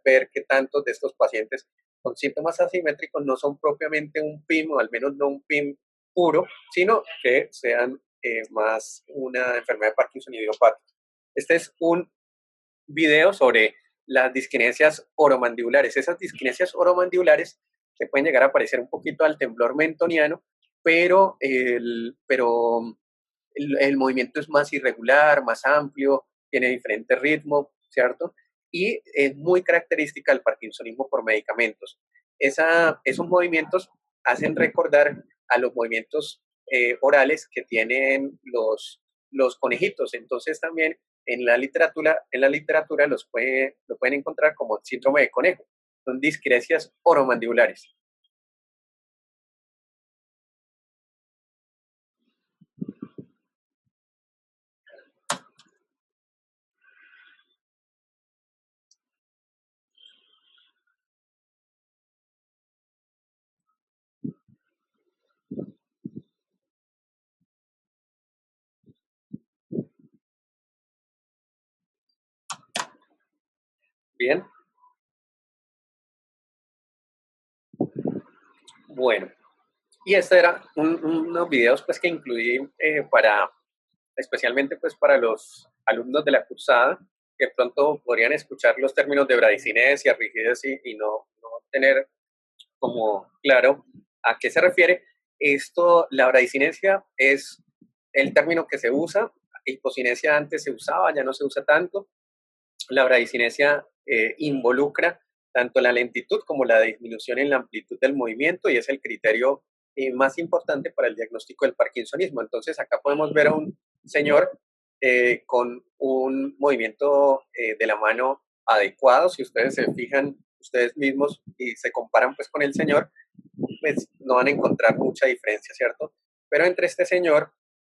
ver que tantos de estos pacientes con síntomas asimétricos no son propiamente un PIM, o al menos no un PIM puro, sino que sean más una enfermedad de Parkinson idiopática. Este es un video sobre las disquinesias oromandibulares. Esas disquinesias oromandibulares se pueden llegar a parecer un poquito al temblor mentoniano, pero el movimiento es más irregular, más amplio, tiene diferente ritmo, ¿cierto? Y es muy característica del parkinsonismo por medicamentos. Esos movimientos hacen recordar a los movimientos orales que tienen los conejitos. Entonces también en la literatura lo pueden encontrar como síndrome de conejo. Son disquinesias oromandibulares. Bien. Bueno, y este era unos videos pues que incluí para especialmente pues para los alumnos de la cursada, que pronto podrían escuchar los términos de bradicinesia, rigidez y no tener como claro a qué se refiere. La bradicinesia es el término que se usa, hipocinesia antes se usaba, ya no se usa tanto. La bradicinesia involucra tanto la lentitud como la disminución en la amplitud del movimiento y es el criterio más importante para el diagnóstico del parkinsonismo. Entonces acá podemos ver a un señor con un movimiento de la mano adecuado. Si ustedes se fijan ustedes mismos y se comparan pues con el señor, pues no van a encontrar mucha diferencia, ¿cierto? Pero entre este señor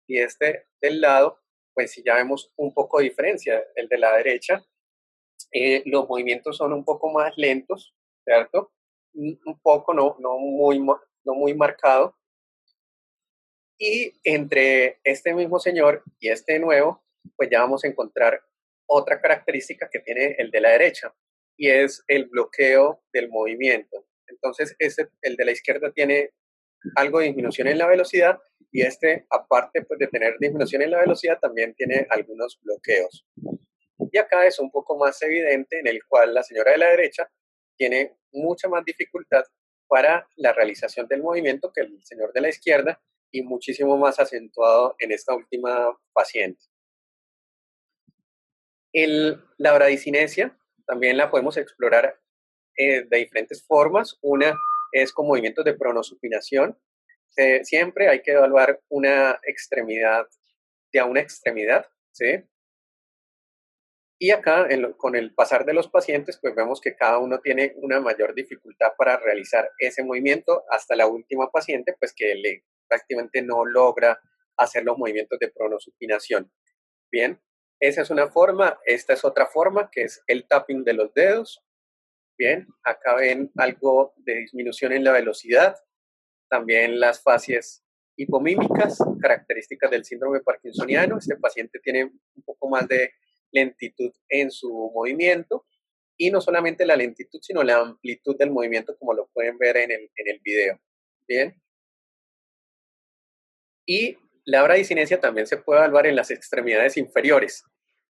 y este del lado, pues sí ya vemos un poco de diferencia. El de la derecha, los movimientos son un poco más lentos, ¿cierto? Un poco, no muy marcado. Y entre este mismo señor y este nuevo, pues ya vamos a encontrar otra característica que tiene el de la derecha, y es el bloqueo del movimiento. Entonces, el de la izquierda tiene algo de disminución en la velocidad y este, aparte pues, de tener disminución en la velocidad, también tiene algunos bloqueos. Y acá es un poco más evidente en el cual la señora de la derecha tiene mucha más dificultad para la realización del movimiento que el señor de la izquierda y muchísimo más acentuado en esta última paciente. La bradicinesia también la podemos explorar de diferentes formas. Una es con movimientos de pronosupinación. Siempre hay que evaluar una extremidad de a una extremidad, ¿sí? Y acá, con el pasar de los pacientes, pues vemos que cada uno tiene una mayor dificultad para realizar ese movimiento hasta la última paciente, pues que prácticamente no logra hacer los movimientos de pronosupinación. Bien, esa es una forma. Esta es otra forma, que es el tapping de los dedos. Bien, acá ven algo de disminución en la velocidad. También las facies hipomímicas, características del síndrome parkinsoniano. Este paciente tiene un poco más de lentitud en su movimiento y no solamente la lentitud, sino la amplitud del movimiento, como lo pueden ver en el video. Bien. Y la bradicinesia también se puede evaluar en las extremidades inferiores.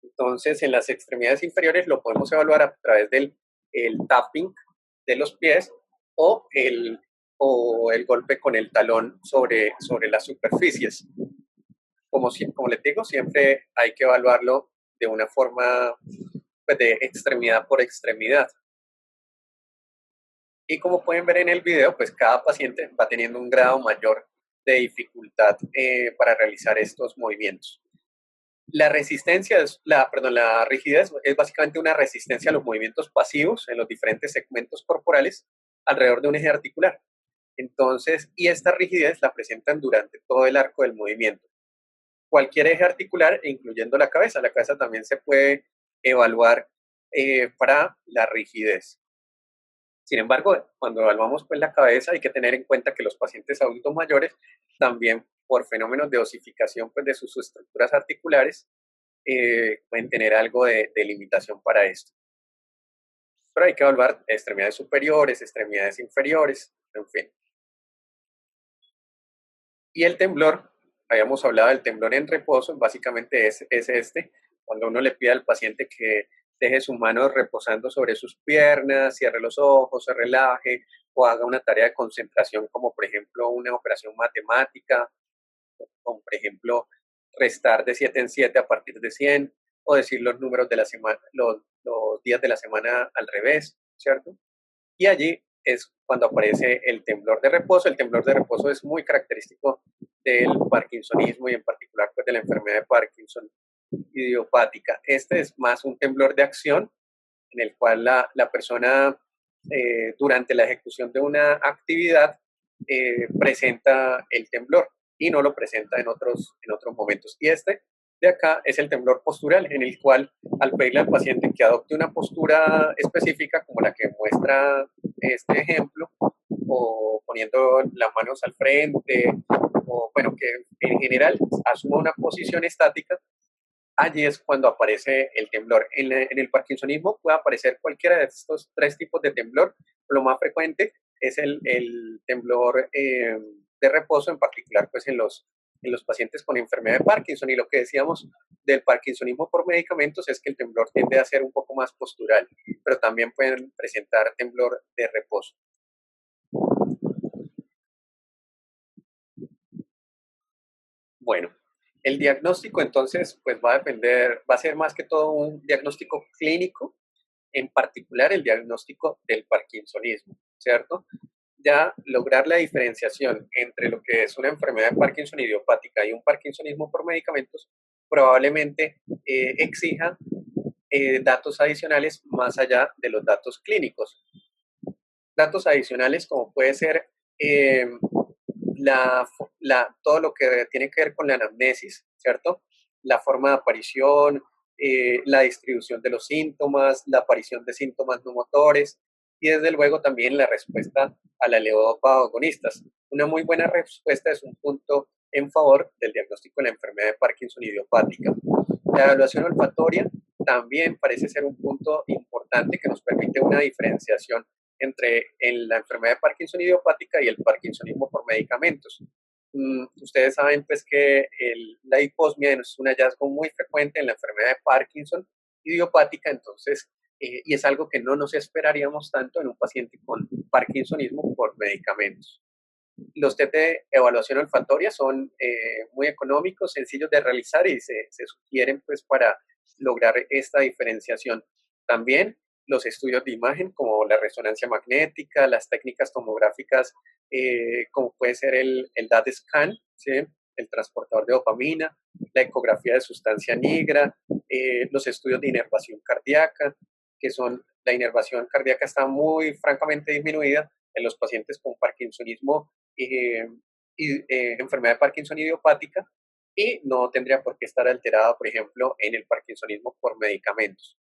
Entonces, en las extremidades inferiores lo podemos evaluar a través del tapping de los pies o el golpe con el talón sobre las superficies. Como les digo, siempre hay que evaluarlo de una forma pues, de extremidad por extremidad. Y como pueden ver en el video, pues cada paciente va teniendo un grado mayor de dificultad para realizar estos movimientos. La rigidez es básicamente una resistencia a los movimientos pasivos en los diferentes segmentos corporales alrededor de un eje articular. Entonces, y esta rigidez la presentan durante todo el arco del movimiento. Cualquier eje articular, incluyendo la cabeza. La cabeza también se puede evaluar para la rigidez. Sin embargo, cuando evaluamos pues, la cabeza, hay que tener en cuenta que los pacientes adultos mayores también por fenómenos de osificación pues, de sus estructuras articulares pueden tener algo de limitación para esto. Pero hay que evaluar extremidades superiores, extremidades inferiores, en fin. Y el temblor, habíamos hablado del temblor en reposo, básicamente es este, cuando uno le pide al paciente que deje sus manos reposando sobre sus piernas, cierre los ojos, se relaje o haga una tarea de concentración como por ejemplo una operación matemática, como por ejemplo restar de 7 en 7 a partir de 100 o decir los números de la semana, los días de la semana al revés, ¿cierto? Y allí es cuando aparece el temblor de reposo. El temblor de reposo es muy característico del parkinsonismo y en particular pues, de la enfermedad de Parkinson idiopática. Este es más un temblor de acción en el cual la persona durante la ejecución de una actividad presenta el temblor y no lo presenta en otros momentos. Y este de acá es el temblor postural, en el cual al pedirle al paciente que adopte una postura específica como la que muestra este ejemplo, o poniendo las manos al frente, o bueno, que en general asuma una posición estática, allí es cuando aparece el temblor. En el parkinsonismo puede aparecer cualquiera de estos 3 tipos de temblor. Lo más frecuente es el temblor de reposo, en particular pues en los en los pacientes con enfermedad de Parkinson. Y lo que decíamos del parkinsonismo por medicamentos es que el temblor tiende a ser un poco más postural, pero también pueden presentar temblor de reposo. Bueno, el diagnóstico entonces pues va a depender, va a ser más que todo un diagnóstico clínico, en particular el diagnóstico del parkinsonismo, ¿cierto? Ya lograr la diferenciación entre lo que es una enfermedad de Parkinson idiopática y un parkinsonismo por medicamentos probablemente exija datos adicionales más allá de los datos clínicos. Datos adicionales como puede ser eh, todo lo que tiene que ver con la anamnesis, ¿cierto? La forma de aparición, la distribución de los síntomas, la aparición de síntomas no motores y desde luego también la respuesta a la levodopa agonistas. Una muy buena respuesta es un punto en favor del diagnóstico de la enfermedad de Parkinson idiopática. La evaluación olfatoria también parece ser un punto importante que nos permite una diferenciación entre la enfermedad de Parkinson idiopática y el parkinsonismo por medicamentos. Ustedes saben pues que la hiposmia es un hallazgo muy frecuente en la enfermedad de Parkinson idiopática, entonces, y es algo que no nos esperaríamos tanto en un paciente con parkinsonismo por medicamentos. Los test de evaluación olfatoria son muy económicos, sencillos de realizar y se sugieren pues para lograr esta diferenciación. También los estudios de imagen como la resonancia magnética, las técnicas tomográficas como puede ser el DAT scan, ¿sí? El transportador de dopamina, la ecografía de sustancia negra, los estudios de inervación cardíaca, que son, la inervación cardíaca está muy francamente disminuida en los pacientes con parkinsonismo enfermedad de Parkinson idiopática y no tendría por qué estar alterada, por ejemplo, en el parkinsonismo por medicamentos.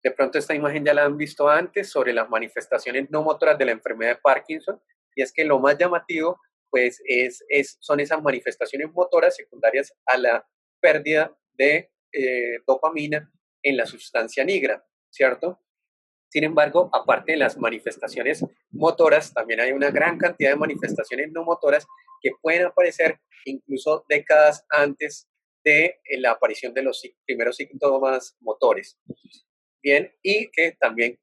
De pronto esta imagen ya la han visto antes sobre las manifestaciones no motoras de la enfermedad de Parkinson y es que lo más llamativo pues son esas manifestaciones motoras secundarias a la pérdida de dopamina en la sustancia negra, ¿cierto? Sin embargo, aparte de las manifestaciones motoras, también hay una gran cantidad de manifestaciones no motoras que pueden aparecer incluso décadas antes de la aparición de los primeros síntomas motores. Bien, y que también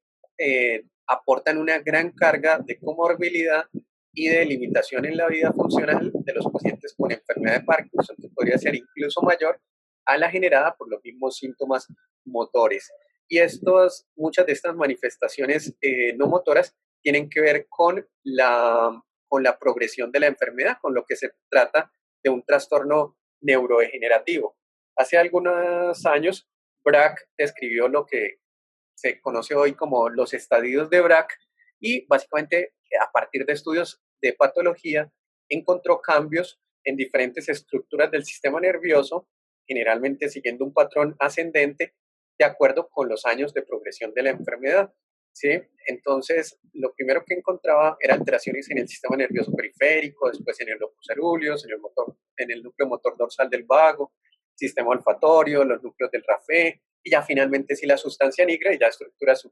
aportan una gran carga de comorbilidad y de limitación en la vida funcional de los pacientes con enfermedad de Parkinson, que podría ser incluso mayor a la generada por los mismos síntomas motores. Y muchas de estas manifestaciones no motoras tienen que ver con la progresión de la enfermedad, con lo que se trata de un trastorno neurodegenerativo. Hace algunos años, Brack describió lo que se conoce hoy como los estadios de Brack y básicamente a partir de estudios de patología encontró cambios en diferentes estructuras del sistema nervioso, generalmente siguiendo un patrón ascendente de acuerdo con los años de progresión de la enfermedad. ¿Sí? Entonces, lo primero que encontraba era alteraciones en el sistema nervioso periférico, después en el locus ceruleus, en el núcleo motor dorsal del vago, sistema olfatorio, los núcleos del RAFE, y ya finalmente sí la sustancia negra y ya estructuras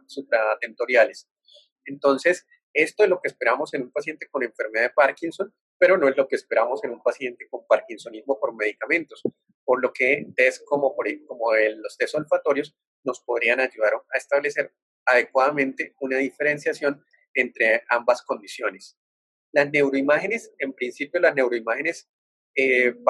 supratentoriales. Entonces, esto es lo que esperamos en un paciente con enfermedad de Parkinson, pero no es lo que esperamos en un paciente con parkinsonismo por medicamentos, por lo que test como los test olfatorios nos podrían ayudar a establecer adecuadamente una diferenciación entre ambas condiciones. Las neuroimágenes, en principio las neuroimágenes en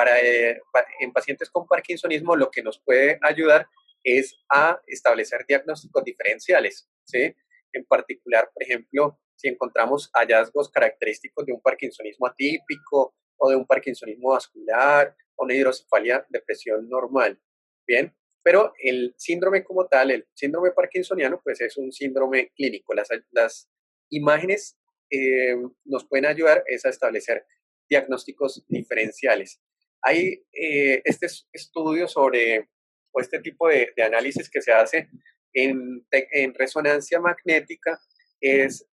pacientes con parkinsonismo lo que nos puede ayudar es a establecer diagnósticos diferenciales, ¿sí? En particular, por ejemplo, si encontramos hallazgos característicos de un parkinsonismo atípico o de un parkinsonismo vascular o una hidrocefalia de presión normal, ¿bien? Pero el síndrome como tal, el síndrome parkinsoniano, pues es un síndrome clínico. Las imágenes nos pueden ayudar a establecer diagnósticos diferenciales. Hay este estudio o este tipo de análisis que se hace en resonancia magnética, es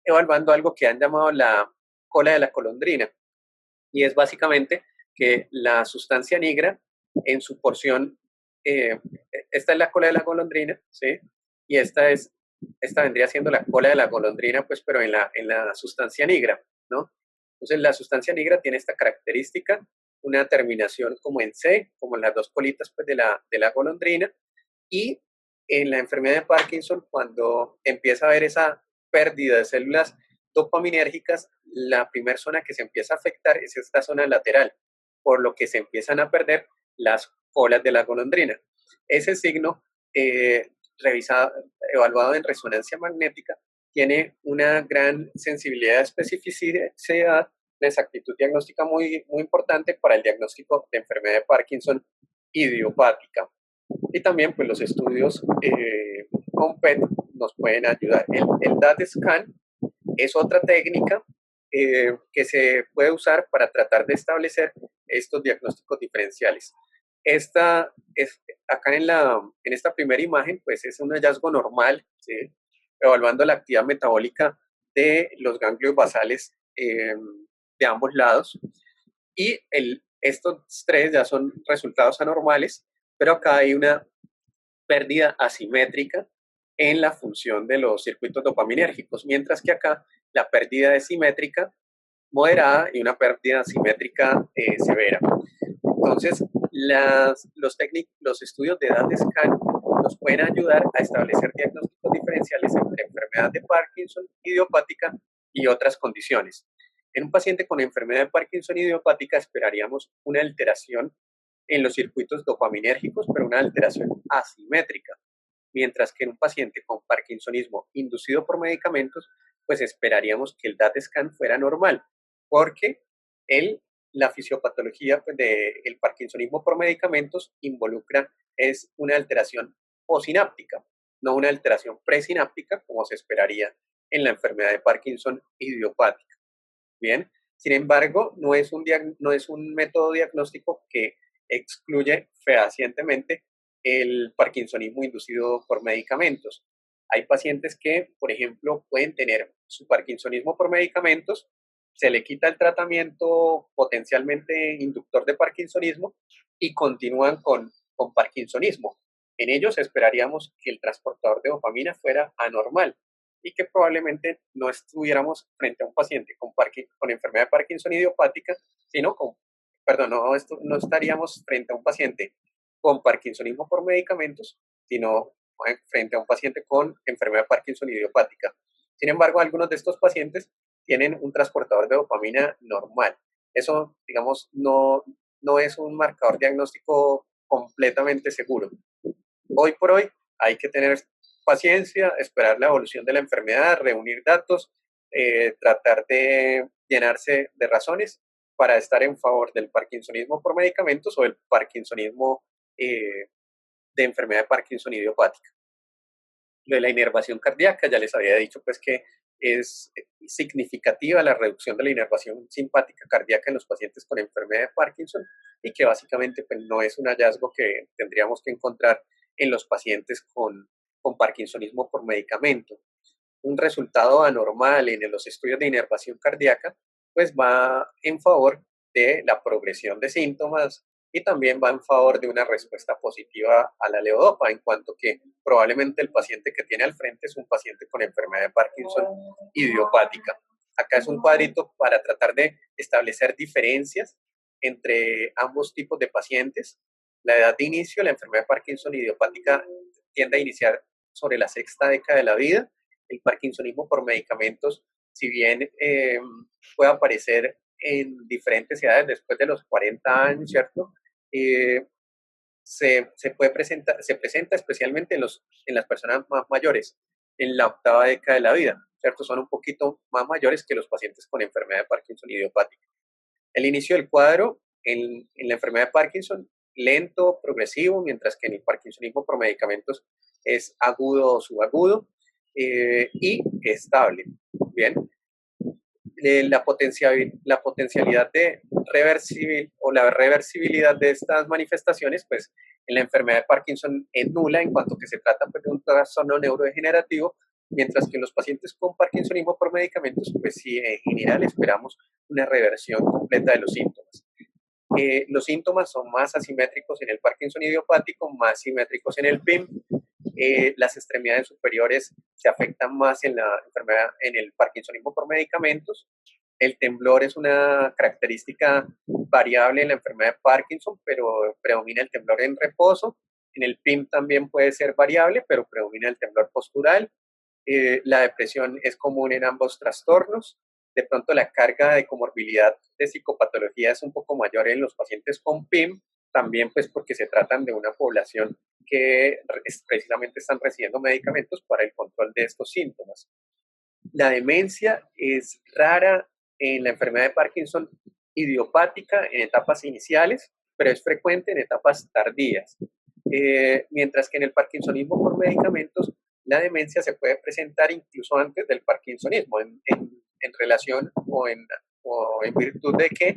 evaluando algo que han llamado la cola de la golondrina, y es básicamente que la sustancia negra en su porción, esta es la cola de la golondrina, ¿sí? Y esta vendría siendo la cola de la golondrina, pues, pero en la sustancia negra, ¿no? Entonces, la sustancia negra tiene esta característica, una terminación como en C, como en las dos colitas pues, de la golondrina, y en la enfermedad de Parkinson, cuando empieza a haber esa pérdida de células dopaminérgicas, la primera zona que se empieza a afectar es esta zona lateral, por lo que se empiezan a perder las colas de la golondrina. Ese signo, revisado, evaluado en resonancia magnética, tiene una gran sensibilidad, especificidad, de exactitud diagnóstica muy importante para el diagnóstico de enfermedad de Parkinson idiopática. Y también pues los estudios con PET nos pueden ayudar. El DAT scan es otra técnica que se puede usar para tratar de establecer estos diagnósticos diferenciales. Acá en esta primera imagen, pues es un hallazgo normal, ¿sí? Evaluando la actividad metabólica de los ganglios basales de ambos lados. Y estos tres ya son resultados anormales, pero acá hay una pérdida asimétrica en la función de los circuitos dopaminérgicos, mientras que acá la pérdida es simétrica moderada y una pérdida simétrica severa. Entonces, los estudios de DAT scan nos pueden ayudar a establecer diagnósticos diferenciales entre enfermedad de Parkinson idiopática y otras condiciones. En un paciente con enfermedad de Parkinson idiopática esperaríamos una alteración en los circuitos dopaminérgicos, pero una alteración asimétrica, mientras que en un paciente con parkinsonismo inducido por medicamentos, pues esperaríamos que el DAT scan fuera normal, porque la fisiopatología pues, del parkinsonismo por medicamentos involucra es una alteración posináptica, no una alteración presináptica como se esperaría en la enfermedad de Parkinson idiopática. Bien, sin embargo, no es un método diagnóstico que excluye fehacientemente el parkinsonismo inducido por medicamentos. Hay pacientes que, por ejemplo, pueden tener su parkinsonismo por medicamentos, se le quita el tratamiento potencialmente inductor de parkinsonismo y continúan con parkinsonismo. En ellos esperaríamos que el transportador de dopamina fuera anormal y que probablemente no estuviéramos frente a un paciente con enfermedad de Parkinson idiopática, sino no estaríamos frente a un paciente con parkinsonismo por medicamentos, sino frente a un paciente con enfermedad de Parkinson idiopática. Sin embargo, algunos de estos pacientes tienen un transportador de dopamina normal. Eso, digamos, no es un marcador diagnóstico completamente seguro. Hoy por hoy hay que tener paciencia, esperar la evolución de la enfermedad, reunir datos, tratar de llenarse de razones para estar en favor del parkinsonismo por medicamentos o el parkinsonismo de enfermedad de Parkinson idiopática. Lo de la inervación cardíaca, ya les había dicho pues que es significativa la reducción de la inervación simpática cardíaca en los pacientes con enfermedad de Parkinson y que básicamente pues, no es un hallazgo que tendríamos que encontrar en los pacientes con parkinsonismo por medicamento. Un resultado anormal en los estudios de inervación cardíaca pues va en favor de la progresión de síntomas y también va en favor de una respuesta positiva a la levodopa, en cuanto que probablemente el paciente que tiene al frente es un paciente con enfermedad de Parkinson idiopática. Acá es un cuadrito para tratar de establecer diferencias entre ambos tipos de pacientes. La edad de inicio, la enfermedad de Parkinson idiopática tiende a iniciar sobre la sexta década de la vida. El parkinsonismo por medicamentos, si bien puede aparecer en diferentes edades después de los 40 años, ¿cierto? Se presenta especialmente en las personas más mayores, en la octava década de la vida, ¿cierto? Son un poquito más mayores que los pacientes con enfermedad de Parkinson idiopática. El inicio del cuadro en la enfermedad de Parkinson, lento, progresivo, mientras que en el parkinsonismo por medicamentos es agudo o subagudo y estable. Bien, la potencialidad de la reversibilidad de estas manifestaciones, pues en la enfermedad de Parkinson es nula en cuanto que se trata pues, de un trastorno neurodegenerativo, mientras que en los pacientes con parkinsonismo por medicamentos, pues sí, en general esperamos una reversión completa de los síntomas. Los síntomas son más asimétricos en el Parkinson idiopático, más simétricos en el PIM. Las extremidades superiores se afectan más en la enfermedad, en el parkinsonismo por medicamentos. El temblor es una característica variable en la enfermedad de Parkinson, pero predomina el temblor en reposo. En el PIM también puede ser variable, pero predomina el temblor postural. La depresión es común en ambos trastornos. De pronto la carga de comorbilidad de psicopatología es un poco mayor en los pacientes con PIM, también pues porque se tratan de una población que precisamente están recibiendo medicamentos para el control de estos síntomas. La demencia es rara en la enfermedad de Parkinson idiopática en etapas iniciales, pero es frecuente en etapas tardías. Mientras que en el parkinsonismo por medicamentos, la demencia se puede presentar incluso antes del parkinsonismo, en relación o en virtud de que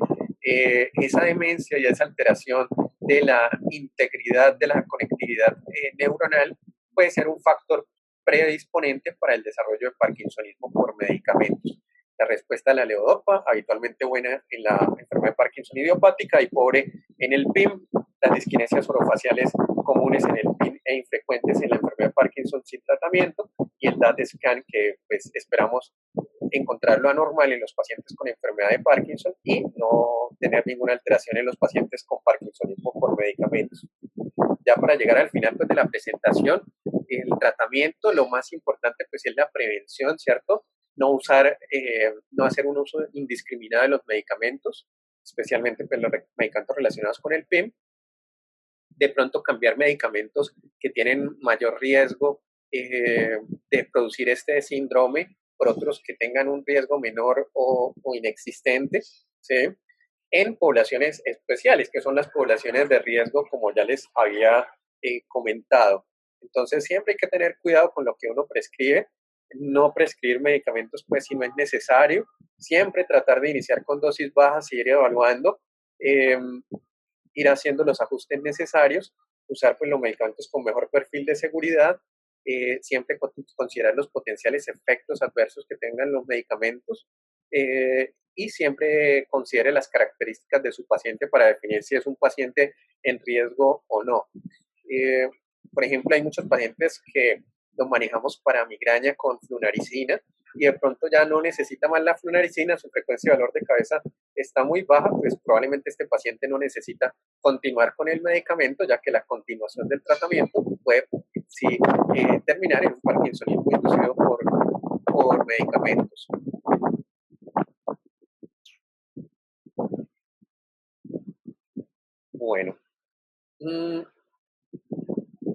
esa demencia y esa alteración de la integridad de la conectividad neuronal puede ser un factor predisponente para el desarrollo de parkinsonismo por medicamentos. La respuesta a la levodopa, habitualmente buena en la enfermedad de Parkinson idiopática y pobre en el PIM. Las disquinesias orofaciales comunes en el PIM e infrecuentes en la enfermedad de Parkinson sin tratamiento, y el DAT scan que pues esperamos encontrarlo anormal en los pacientes con enfermedad de Parkinson y no tener ninguna alteración en los pacientes con parkinsonismo por medicamentos. Ya para llegar al final pues, de la presentación, el tratamiento, lo más importante pues es la prevención, ¿cierto? No usar, no hacer un uso indiscriminado de los medicamentos, especialmente pues, los medicamentos relacionados con el PIM. De pronto cambiar medicamentos que tienen mayor riesgo de producir este síndrome por otros que tengan un riesgo menor o inexistente, ¿sí? En poblaciones especiales, que son las poblaciones de riesgo, como ya les había comentado. Entonces, siempre hay que tener cuidado con lo que uno prescribe, no prescribir medicamentos pues si no es necesario, siempre tratar de iniciar con dosis bajas y ir evaluando, ir haciendo los ajustes necesarios, usar pues los medicamentos con mejor perfil de seguridad, siempre considerar los potenciales efectos adversos que tengan los medicamentos, y siempre considere las características de su paciente para definir si es un paciente en riesgo o no. Eh, por ejemplo, hay muchos pacientes que los manejamos para migraña con flunaricina y de pronto ya no necesita más la flunaricina, su frecuencia de dolor de cabeza está muy baja, pues probablemente este paciente no necesita continuar con el medicamento, ya que la continuación del tratamiento puede sí, terminar en un parkinsonismo inducido por medicamentos. Bueno,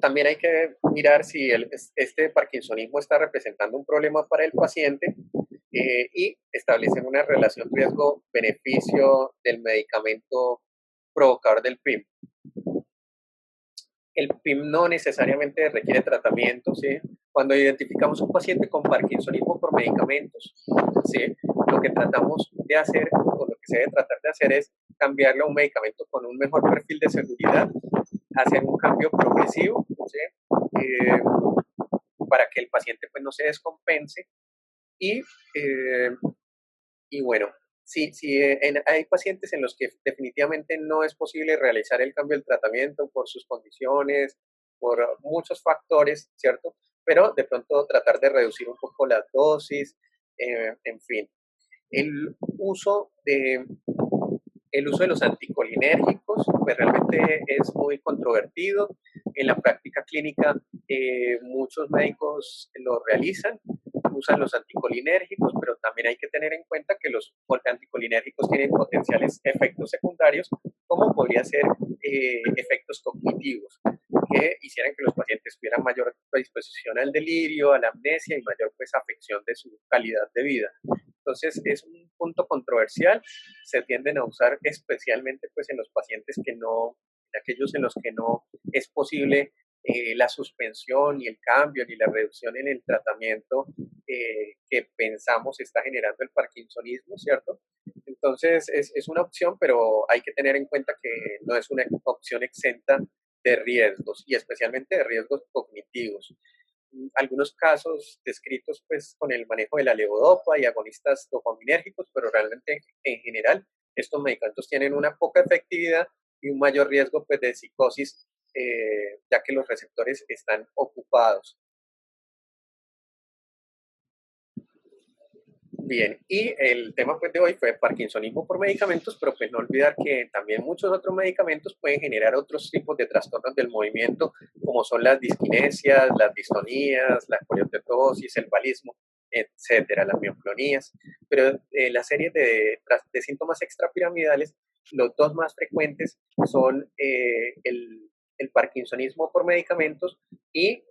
también hay que mirar si este parkinsonismo está representando un problema para el paciente, y establecer una relación riesgo-beneficio del medicamento provocador del PIM. El PIM no necesariamente requiere tratamiento, ¿sí? Cuando identificamos un paciente con parkinsonismo por medicamentos, ¿sí? Lo que tratamos de hacer, o lo que se debe tratar de hacer es cambiarle a un medicamento con un mejor perfil de seguridad, hacer un cambio progresivo, ¿sí? Eh, para que el paciente pues, no se descompense y, y bueno, hay pacientes en los que definitivamente no es posible realizar el cambio del tratamiento por sus condiciones, por muchos factores, ¿cierto? Pero de pronto tratar de reducir un poco las dosis, en fin. El uso de, el uso de los anticolinérgicos pues realmente es muy controvertido. En la práctica clínica muchos médicos lo realizan, usan los anticolinérgicos, pero también hay que tener en cuenta que los anticolinérgicos tienen potenciales efectos secundarios, como podría ser efectos cognitivos, que hicieran que los pacientes tuvieran mayor predisposición al delirio, a la amnesia y mayor pues, afección de su calidad de vida. Entonces es un punto controversial, se tienden a usar especialmente pues, en los pacientes que no, en aquellos en los que no es posible la suspensión, ni el cambio, ni la reducción en el tratamiento que pensamos está generando el parkinsonismo, ¿cierto? Entonces es una opción, pero hay que tener en cuenta que no es una opción exenta de riesgos y especialmente de riesgos cognitivos. Algunos casos descritos pues con el manejo de la levodopa y agonistas dopaminérgicos, pero realmente en general estos medicamentos tienen una poca efectividad y un mayor riesgo pues, de psicosis, ya que los receptores están ocupados. Bien, y el tema pues de hoy fue parkinsonismo por medicamentos, pero pues no olvidar que también muchos otros medicamentos pueden generar otros tipos de trastornos del movimiento, como son las disquinesias, las distonías, la coreosteosis, el valismo, etcétera, las mioclonías. Pero la serie de síntomas extrapiramidales, los dos más frecuentes son el parkinsonismo por medicamentos y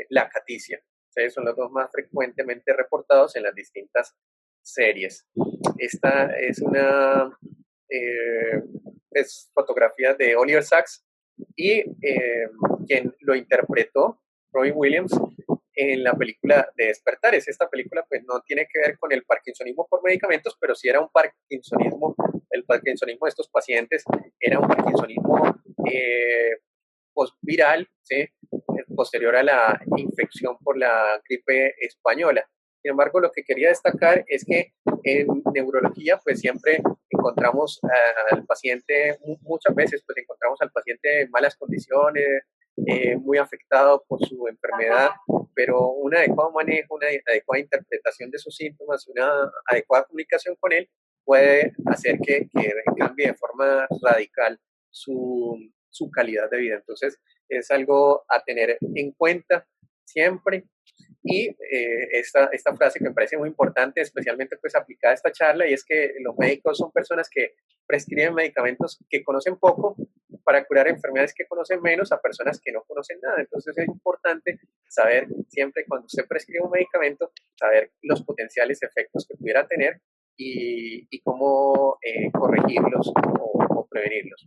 la acaticia. ¿Sí? Son los dos más frecuentemente reportados en las distintas series. Esta es una eh, es fotografía de Oliver Sacks y quien lo interpretó, Robin Williams, en la película de Despertares. Esta película pues no tiene que ver con el parkinsonismo por medicamentos, pero sí era un parkinsonismo, el parkinsonismo de estos pacientes era un parkinsonismo postviral, ¿sí? Posterior a la infección por la gripe española. Sin embargo, lo que quería destacar es que en neurología pues siempre encontramos al paciente, muchas veces pues encontramos al paciente en malas condiciones, muy afectado por su enfermedad, pero un adecuado manejo, una adecuada interpretación de sus síntomas, una adecuada comunicación con él puede hacer que cambie de forma radical su calidad de vida. Entonces, es algo a tener en cuenta siempre. Y esta frase que me parece muy importante, especialmente pues aplicada a esta charla, y es que los médicos son personas que prescriben medicamentos que conocen poco para curar enfermedades que conocen menos a personas que no conocen nada. Entonces es importante saber siempre cuando usted prescribe un medicamento, saber los potenciales efectos que pudiera tener y cómo corregirlos o prevenirlos.